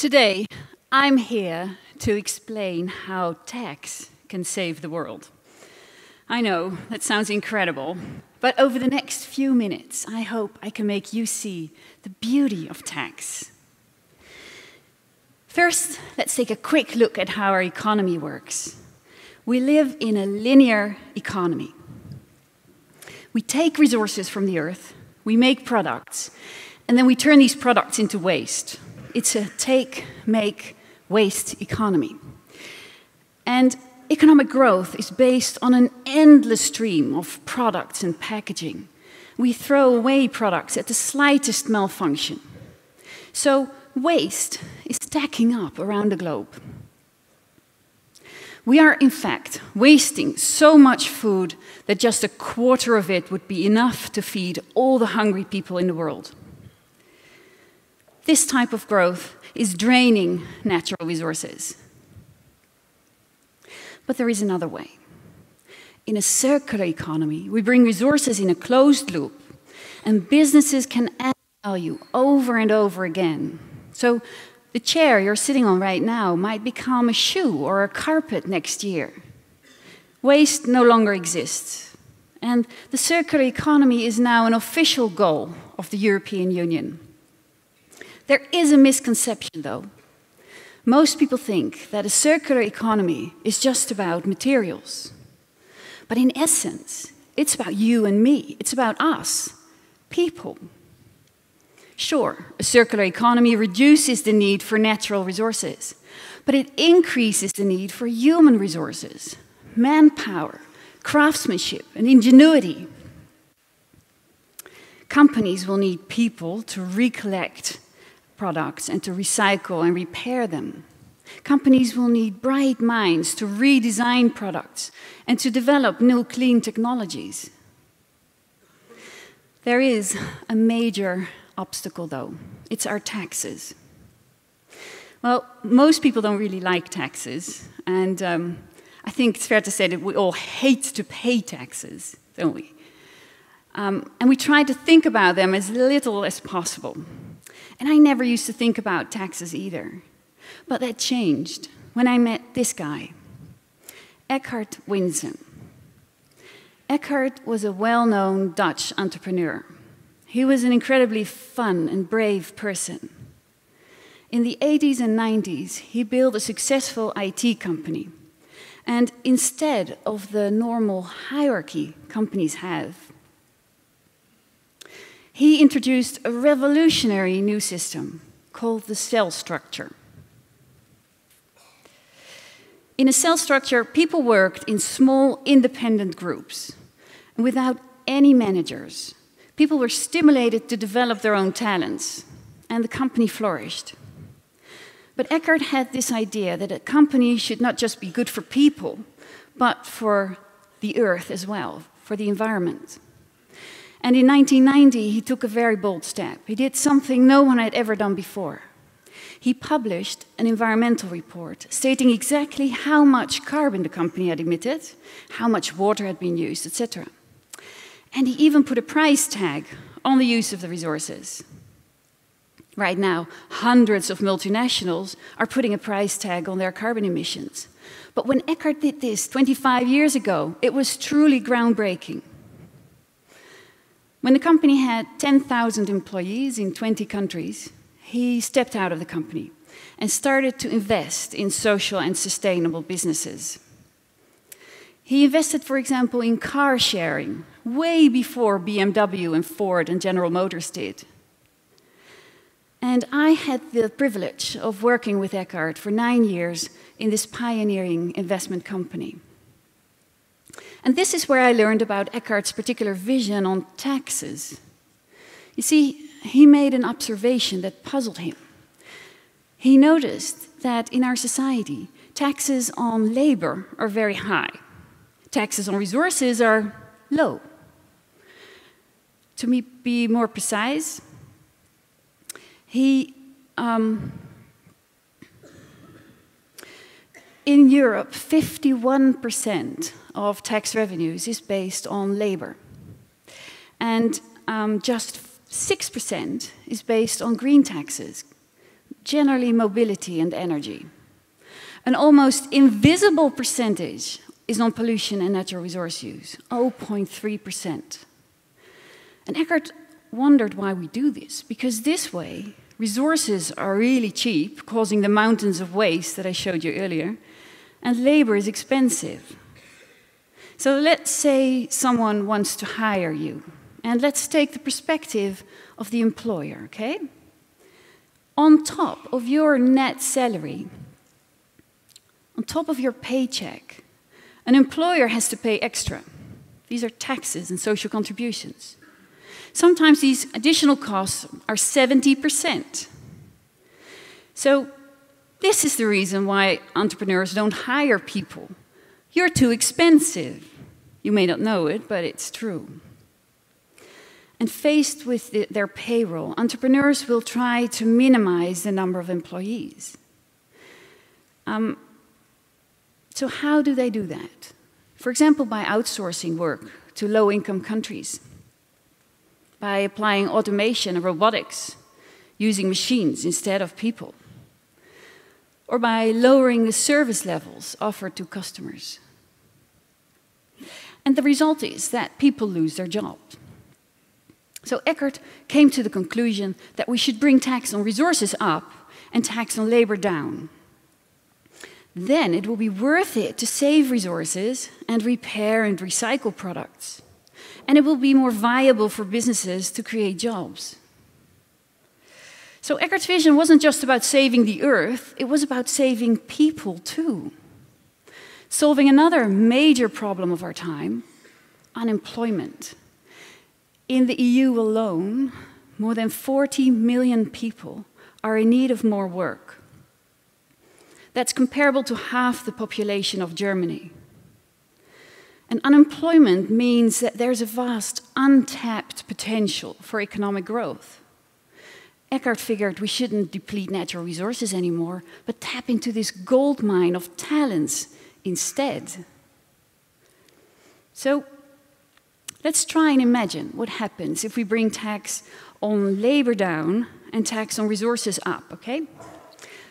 Today, I'm here to explain how tax can save the world. I know, that sounds incredible, but over the next few minutes, I hope I can make you see the beauty of tax. First, let's take a quick look at how our economy works. We live in a linear economy. We take resources from the earth, we make products, and then we turn these products into waste. It's a take, make, waste economy. And economic growth is based on an endless stream of products and packaging. We throw away products at the slightest malfunction. So waste is stacking up around the globe. We are, in fact, wasting so much food that just a quarter of it would be enough to feed all the hungry people in the world. This type of growth is draining natural resources. But there is another way. In a circular economy, we bring resources in a closed loop, and businesses can add value over and over again. So the chair you're sitting on right now might become a shoe or a carpet next year. Waste no longer exists, and the circular economy is now an official goal of the European Union. There is a misconception, though. Most people think that a circular economy is just about materials. But in essence, it's about you and me. It's about us, people. Sure, a circular economy reduces the need for natural resources, but it increases the need for human resources, manpower, craftsmanship, and ingenuity. Companies will need people to recollect products and to recycle and repair them. Companies will need bright minds to redesign products and to develop new clean technologies. There is a major obstacle, though. It's our taxes. Well, most people don't really like taxes, and I think it's fair to say that we all hate to pay taxes, don't we? And we try to think about them as little as possible. And I never used to think about taxes either. But that changed when I met this guy, Eckhart Tolle. Eckhart was a well-known Dutch entrepreneur. He was an incredibly fun and brave person. In the 80s and 90s, he built a successful IT company. And instead of the normal hierarchy companies have, he introduced a revolutionary new system called the cell structure. In a cell structure, people worked in small, independent groups, and without any managers. People were stimulated to develop their own talents, and the company flourished. But Eckhart had this idea that a company should not just be good for people, but for the earth as well, for the environment. And in 1990, he took a very bold step. He did something no one had ever done before. He published an environmental report stating exactly how much carbon the company had emitted, how much water had been used, etc. And he even put a price tag on the use of the resources. Right now, hundreds of multinationals are putting a price tag on their carbon emissions. But when Eckhart did this 25 years ago, it was truly groundbreaking. When the company had 10,000 employees in 20 countries, he stepped out of the company and started to invest in social and sustainable businesses. He invested, for example, in car sharing, way before BMW and Ford and General Motors did. And I had the privilege of working with Eckhart for 9 years in this pioneering investment company. And this is where I learned about Eckhart's particular vision on taxes. You see, he made an observation that puzzled him. He noticed that in our society, taxes on labor are very high. Taxes on resources are low. To be more precise, in Europe, 51% of tax revenues is based on labor. And just 6% is based on green taxes, generally mobility and energy. An almost invisible percentage is on pollution and natural resource use, 0.3%. And Eckhart wondered why we do this, because this way, resources are really cheap, causing the mountains of waste that I showed you earlier, and labor is expensive. So let's say someone wants to hire you, and let's take the perspective of the employer, okay? On top of your net salary, on top of your paycheck, an employer has to pay extra. These are taxes and social contributions. Sometimes these additional costs are 70%. So this is the reason why entrepreneurs don't hire people. You're too expensive. You may not know it, but it's true. And faced with their payroll, entrepreneurs will try to minimize the number of employees. So how do they do that? For example, by outsourcing work to low-income countries, by applying automation and robotics, using machines instead of people, or by lowering the service levels offered to customers. And the result is that people lose their jobs. So Eckhart came to the conclusion that we should bring tax on resources up and tax on labor down. Then it will be worth it to save resources and repair and recycle products. And it will be more viable for businesses to create jobs. So Eckhart's vision wasn't just about saving the earth, it was about saving people too. Solving another major problem of our time, unemployment. In the EU alone, more than 40 million people are in need of more work. That's comparable to half the population of Germany. And unemployment means that there's a vast untapped potential for economic growth. Eckhart figured we shouldn't deplete natural resources anymore, but tap into this gold mine of talents instead. So let's try and imagine what happens if we bring tax on labor down and tax on resources up, okay?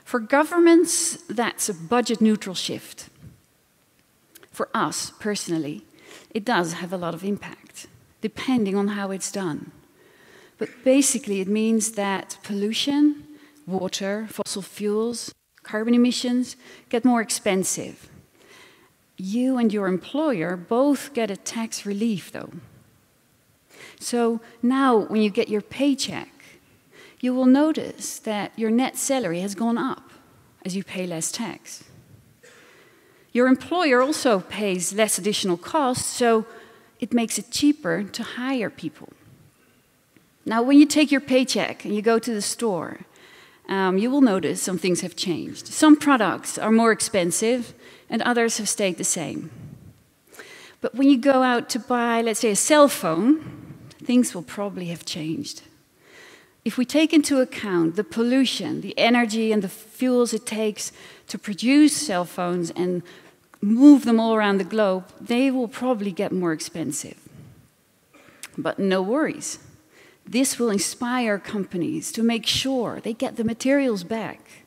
For governments, that's a budget-neutral shift. For us, personally, it does have a lot of impact, depending on how it's done. But basically, it means that pollution, water, fossil fuels, carbon emissions get more expensive. You and your employer both get a tax relief, though. So now, when you get your paycheck, you will notice that your net salary has gone up as you pay less tax. Your employer also pays less additional costs, so it makes it cheaper to hire people. Now, when you take your paycheck and you go to the store, you will notice some things have changed. Some products are more expensive, and others have stayed the same. But when you go out to buy, let's say, a cell phone, things will probably have changed. If we take into account the pollution, the energy and the fuels it takes to produce cell phones and move them all around the globe, they will probably get more expensive. But no worries. This will inspire companies to make sure they get the materials back.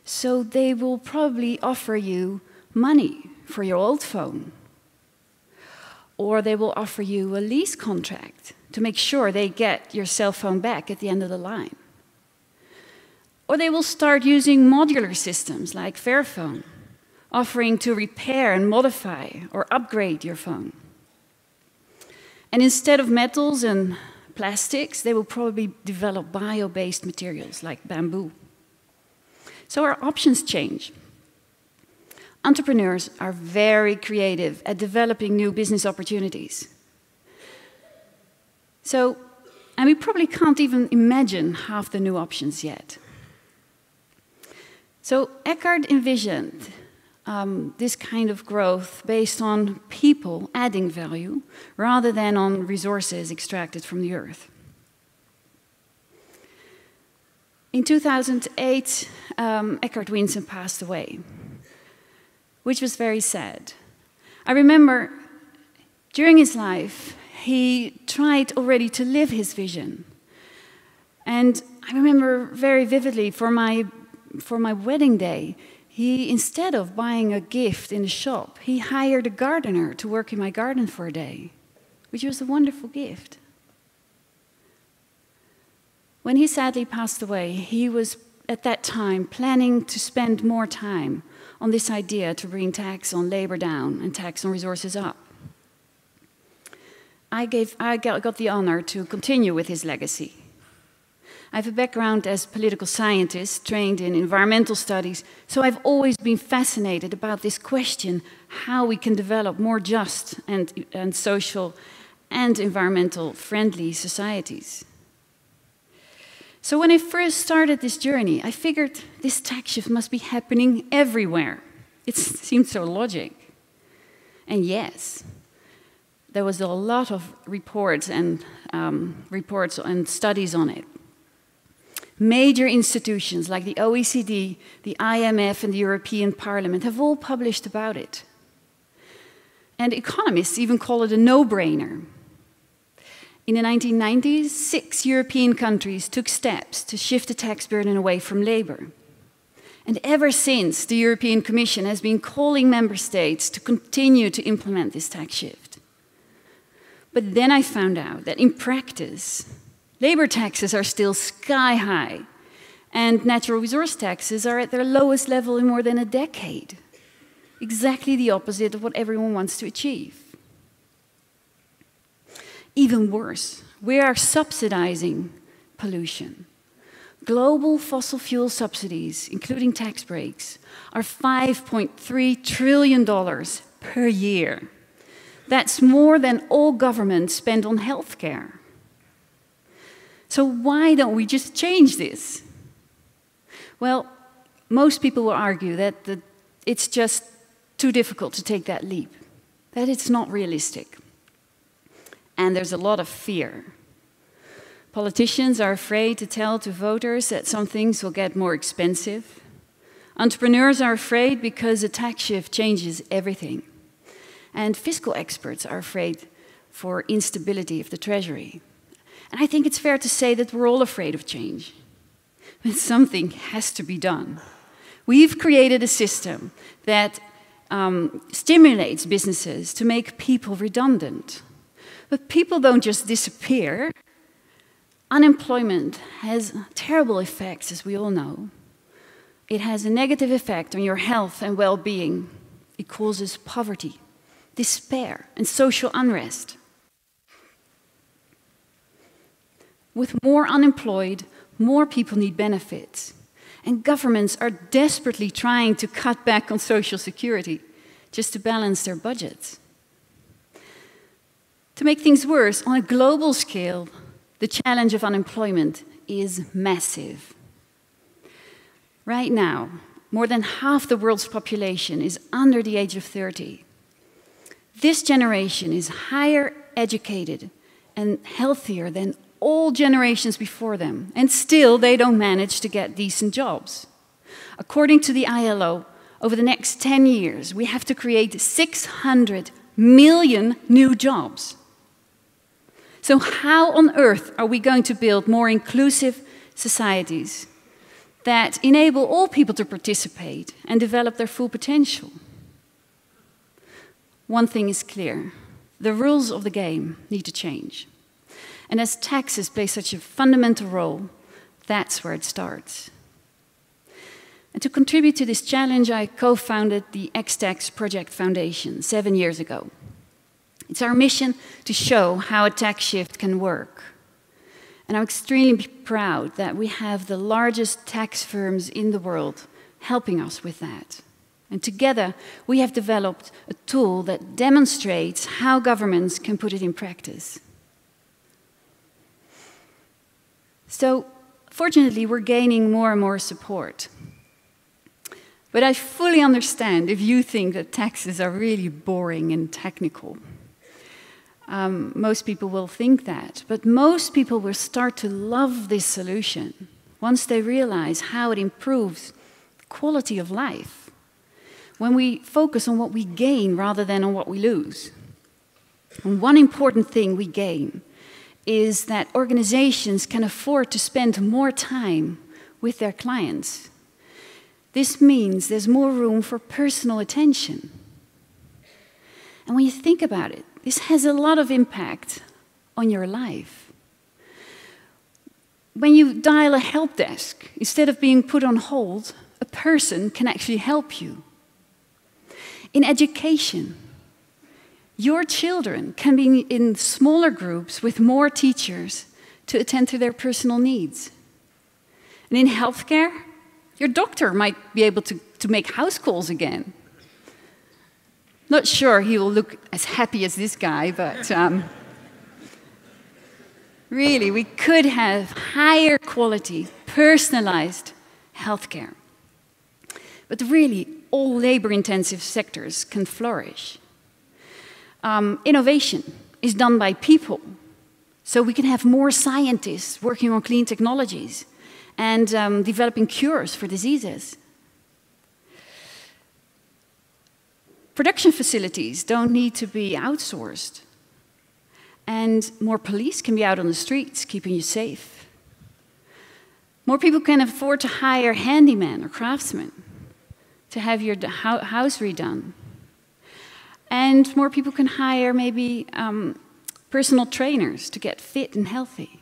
So they will probably offer you money for your old phone. Or they will offer you a lease contract to make sure they get your cell phone back at the end of the line. Or they will start using modular systems like Fairphone, offering to repair and modify or upgrade your phone. And instead of metals and plastics, they will probably develop bio-based materials like bamboo. So our options change. Entrepreneurs are very creative at developing new business opportunities. And we probably can't even imagine half the new options yet. So Eckhart envisioned this kind of growth based on people adding value rather than on resources extracted from the earth. In 2008, Eckhart Tolle passed away, which was very sad. I remember during his life, he tried already to live his vision. And I remember very vividly for my wedding day, he, instead of buying a gift in the shop, he hired a gardener to work in my garden for a day, which was a wonderful gift. When he sadly passed away, he was at that time planning to spend more time on this idea to bring tax on labor down and tax on resources up. I got the honor to continue with his legacy. I have a background as a political scientist, trained in environmental studies, so I've always been fascinated about this question, how we can develop more just and social and environmental friendly societies. So when I first started this journey, I figured this tax shift must be happening everywhere. It seemed so logic. And yes, there was a lot of reports and studies on it. Major institutions like the OECD, the IMF, and the European Parliament have all published about it. And economists even call it a no-brainer. In the 1990s, 6 European countries took steps to shift the tax burden away from labor. And ever since, the European Commission has been calling member states to continue to implement this tax shift. But then I found out that in practice, labor taxes are still sky high, and natural resource taxes are at their lowest level in more than a decade. Exactly the opposite of what everyone wants to achieve. Even worse, we are subsidizing pollution. Global fossil fuel subsidies, including tax breaks, are $5.3 trillion per year. That's more than all governments spend on healthcare. So why don't we just change this? Well, most people will argue that it's just too difficult to take that leap, that it's not realistic. And there's a lot of fear. Politicians are afraid to tell to voters that some things will get more expensive. Entrepreneurs are afraid because a tax shift changes everything. And fiscal experts are afraid for instability of the treasury. And I think it's fair to say that we're all afraid of change. But something has to be done. We've created a system that stimulates businesses to make people redundant. But people don't just disappear. Unemployment has terrible effects, as we all know. It has a negative effect on your health and well-being. It causes poverty, despair, and social unrest. With more unemployed, more people need benefits. And governments are desperately trying to cut back on social security just to balance their budgets. To make things worse, on a global scale, the challenge of unemployment is massive. Right now, more than half the world's population is under the age of 30. This generation is higher educated and healthier than all generations before them, and still they don't manage to get decent jobs. According to the ILO, over the next 10 years, we have to create 600 million new jobs. So how on earth are we going to build more inclusive societies that enable all people to participate and develop their full potential? One thing is clear. The rules of the game need to change. And as taxes play such a fundamental role, that's where it starts. And to contribute to this challenge, I co-founded the X-Tax Project Foundation 7 years ago. It's our mission to show how a tax shift can work. And I'm extremely proud that we have the largest tax firms in the world helping us with that. And together, we have developed a tool that demonstrates how governments can put it in practice. So, fortunately, we're gaining more and more support. But I fully understand if you think that taxes are really boring and technical. Most people will think that, but most people will start to love this solution once they realize how it improves the quality of life, when we focus on what we gain rather than on what we lose. And one important thing we gain is that organizations can afford to spend more time with their clients. This means there's more room for personal attention. And when you think about it, this has a lot of impact on your life. When you dial a help desk, instead of being put on hold, a person can actually help you. In education, your children can be in smaller groups with more teachers to attend to their personal needs. And in healthcare, your doctor might be able to make house calls again. Not sure he will look as happy as this guy, but really, we could have higher quality, personalized healthcare. But really, all labor-intensive sectors can flourish. Innovation is done by people, so we can have more scientists working on clean technologies and developing cures for diseases. Production facilities don't need to be outsourced, and more police can be out on the streets, keeping you safe. More people can afford to hire handymen or craftsmen to have your house redone. And more people can hire maybe personal trainers to get fit and healthy.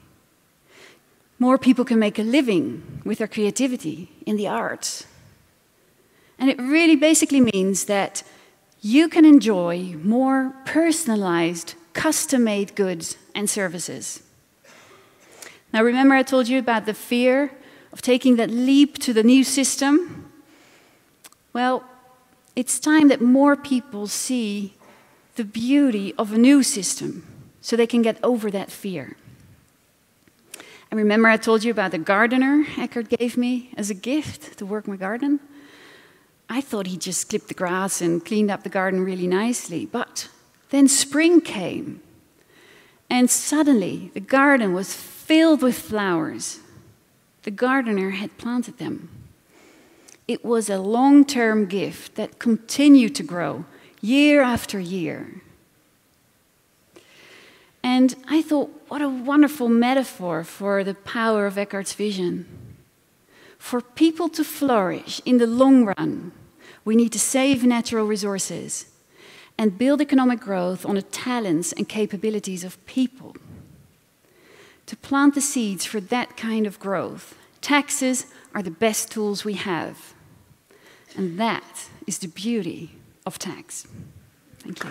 More people can make a living with their creativity in the arts. And it really basically means that you can enjoy more personalized, custom-made goods and services. Now remember I told you about the fear of taking that leap to the new system? Well, it's time that more people see the beauty of a new system so they can get over that fear. And remember I told you about the gardener Eckhart gave me as a gift to work my garden? I thought he just clipped the grass and cleaned up the garden really nicely, but then spring came, and suddenly the garden was filled with flowers. The gardener had planted them. It was a long-term gift that continued to grow year after year. And I thought, what a wonderful metaphor for the power of Eckhart's vision. For people to flourish in the long run, we need to save natural resources and build economic growth on the talents and capabilities of people. To plant the seeds for that kind of growth, taxes are the best tools we have. And that is the beauty of tax. Thank you.